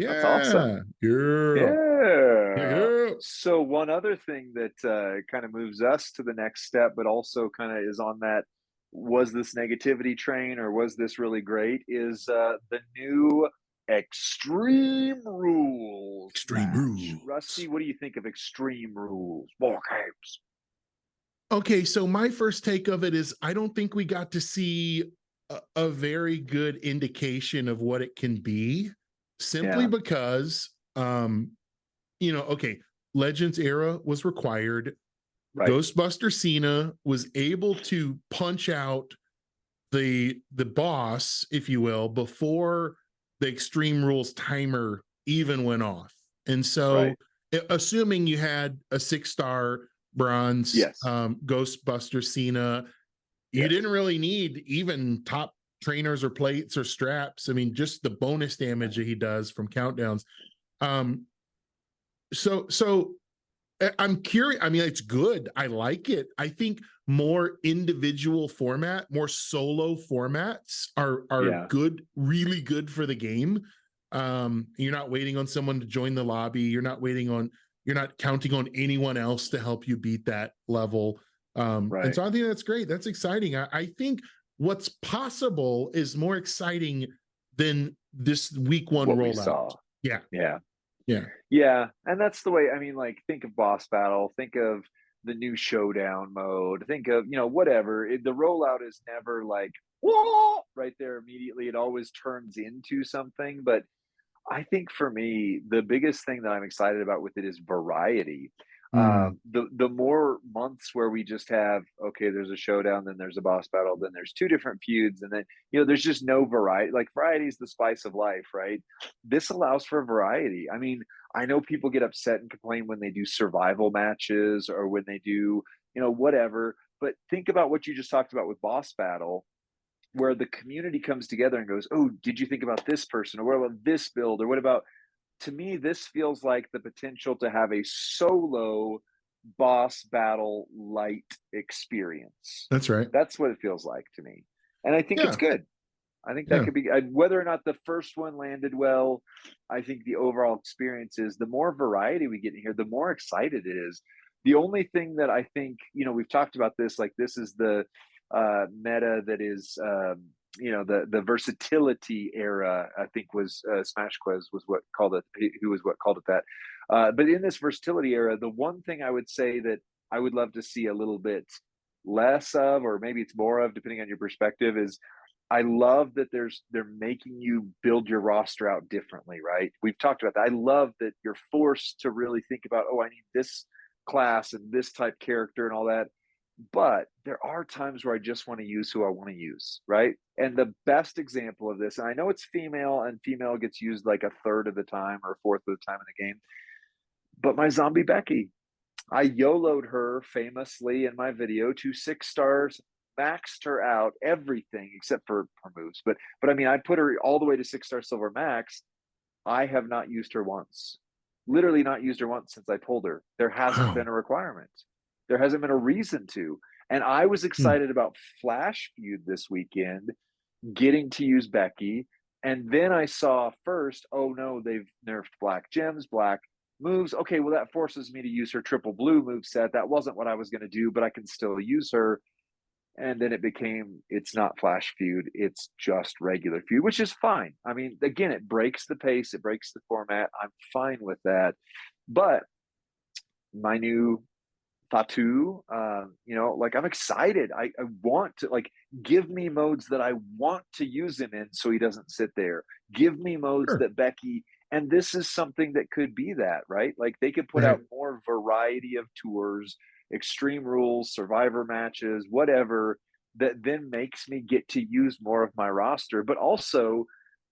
That's awesome. Yeah. Yeah. Yeah. So one other thing that kind of moves us to the next step, but also kind of is on that, was this negativity train or was this really great, is the new Extreme Rules Extreme match. Rusty, rules. what do you think of Extreme Rules? War games. Okay, so my first take of it is I don't think we got to see a very good indication of what it can be, simply Yeah, because okay, Legends era was required. right, Ghostbuster Cena was able to punch out the boss, if you will, before the Extreme Rules timer even went off. And so, right. assuming you had a 6-star bronze Yes, Ghostbuster Cena, you yes. didn't really need even top trainers or plates or straps. I mean, just the bonus damage that he does from countdowns. Um, so I'm curious. I mean, it's good. I like it. I think more individual format, more solo formats are Yeah, good, really good for the game. You're not waiting on someone to join the lobby. You're not counting on anyone else to help you beat that level. And right. so I think that's great. That's exciting. I think what's possible is more exciting than this week one What we rollout. saw. Yeah. Yeah. Yeah. Yeah, and that's the way. I mean, like, think of boss battle, think of the new showdown mode, think of, whatever. The rollout is never like, whoa, right there immediately. It always turns into something. But I think for me, the biggest thing that I'm excited about with it is variety. Mm, The more months where we just have, okay, there's a showdown, then there's a boss battle, then there's two different feuds, and then there's just no variety. Like, variety is the spice of life, right? This allows for variety. I mean, I know people get upset and complain when they do survival matches or when they do, whatever. But think about what you just talked about with boss battle, where the community comes together and goes, "Oh, did you think about this person? Or what about this build? Or what about?" To me, this feels like the potential to have a solo boss battle light experience. that's right. That's what it feels like to me. And I think it's Yeah. good. I think that Yeah. could be, whether or not the first one landed well. I think the overall experience is, the more variety we get in here, the more excited it is. The only thing that I think, we've talked about this, like, this is the meta that is, the versatility era. I think was Smash Quiz was what called it. Who was what called it that. But in this versatility era, the one thing I would say that I would love to see a little bit less of, or maybe it's more of, depending on your perspective, is I love that they're making you build your roster out differently, right? We've talked about that. I love that you're forced to really think about, oh, I need this class and this type character and all that. But there are times where I just want to use who I want to use, right? And the best example of this, and I know it's female, and female gets used like a third of the time or a fourth of the time in the game, but my zombie Becky, I YOLO'd her famously in my video to 6 stars, maxed her out, everything except for her moves. But I mean, I put her all the way to 6 star silver max. I have not used her once. Literally not used her once since I told her. There hasn't been Wow. a requirement. There hasn't been a reason to. And I was Hmm. excited about Flash Feud this weekend, getting to use Becky. And then I saw first, oh no, they've nerfed black gems, black moves. Okay, well, that forces me to use her triple blue move set. That wasn't what I was going to do, but I can still use her. And then it became, it's not Flash Feud, it's just regular feud, which is fine. I mean, again, it breaks the pace, it breaks the format. I'm fine with that. But my new Fatu, like, I'm excited. I want to, like, give me modes that I want to use him in so he doesn't sit there. Give me modes Sure. that Becky, and this is something that could be that, right? Like, they could put Right. out more variety of tours, extreme rules, survivor matches, whatever, that then makes me get to use more of my roster, but also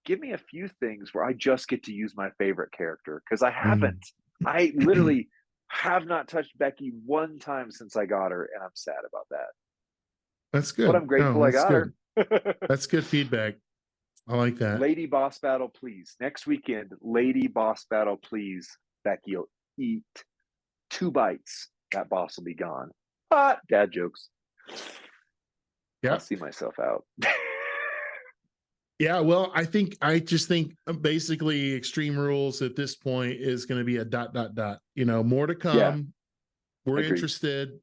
give me a few things where I just get to use my favorite character, because I haven't. Mm. I literally have not touched Becky one time since I got her, and I'm sad about that. That's But good. I'm No, grateful I that's got her. good. That's good feedback. I like that. Lady Boss Battle, please. Next weekend, Lady Boss Battle, please. Becky will eat 2 bites. That boss will be gone. Ah, dad jokes. I'll Yeah. see myself out. Yeah, well, I just think basically Extreme Rules at this point is going to be a dot dot dot. You know, more to Yeah, come. We're agreed. interested.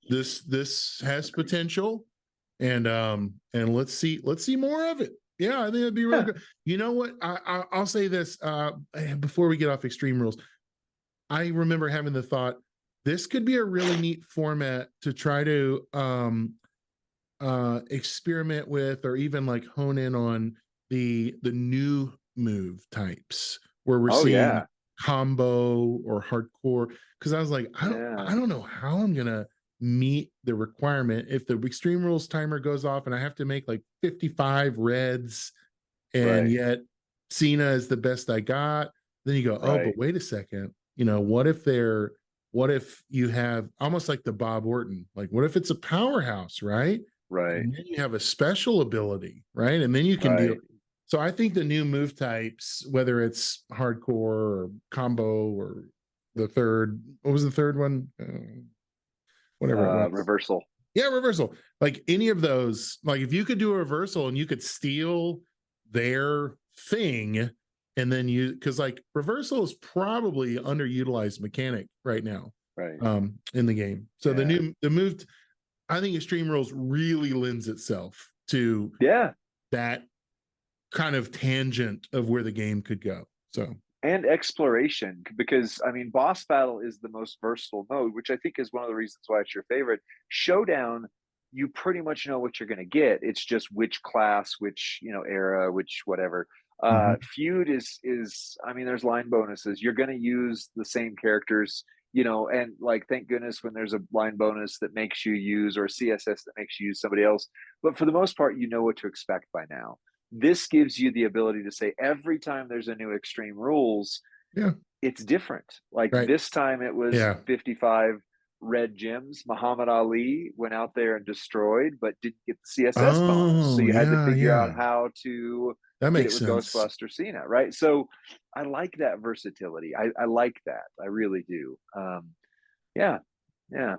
This has Agreed. potential, and let's see more of it. Yeah, I think it'd be really Yeah. good. You know what? I'll say this before we get off Extreme Rules. I remember having the thought this could be a really neat format to try to experiment with, or even like hone in on the new move types where we're Oh seeing yeah. combo or hardcore. Because I was like, Yeah. I don't know how I'm gonna meet the requirement if the Extreme Rules timer goes off and I have to make like 55 reds, and Right. yet Cena is the best I got. Then you go, oh, Right. but wait a second. You know, what if you have almost like the Bob Orton, like what if it's a powerhouse, right? Right. And then you have a special ability, right? And then you can deal. Right. So I think the new move types, whether it's hardcore or combo or the third, what was the third one? Whatever it was. Reversal. Yeah, reversal. Like any of those, like if you could do a reversal and you could steal their thing, and then you, because like reversal is probably underutilized mechanic right now Right. in the game. So Yeah. the move, I think Extreme Rules really lends itself to Yeah. that kind of tangent of where the game could go. So And exploration, because I mean, boss battle is the most versatile mode, which I think is one of the reasons why it's your favorite. Showdown, you pretty much know what you're going to get. It's just which class, which era, which whatever. mhm. Feud is I mean, there's line bonuses. You're going to use the same characters, and like thank goodness when there's a line bonus that makes you use, or CSS that makes you use somebody else. But for the most part, you know what to expect by now. This gives you the ability to say every time there's a new Extreme Rules, Yeah, it's different. Like right. this time it was Yeah. 55 red gems. Muhammad Ali went out there and destroyed, but didn't get the CSS bonus. So Oh, you had to yeah, figure out yeah. how to That get it makes with sense. Ghostbuster Cena, right? So I like that versatility. I like that. I really do. Yeah, yeah.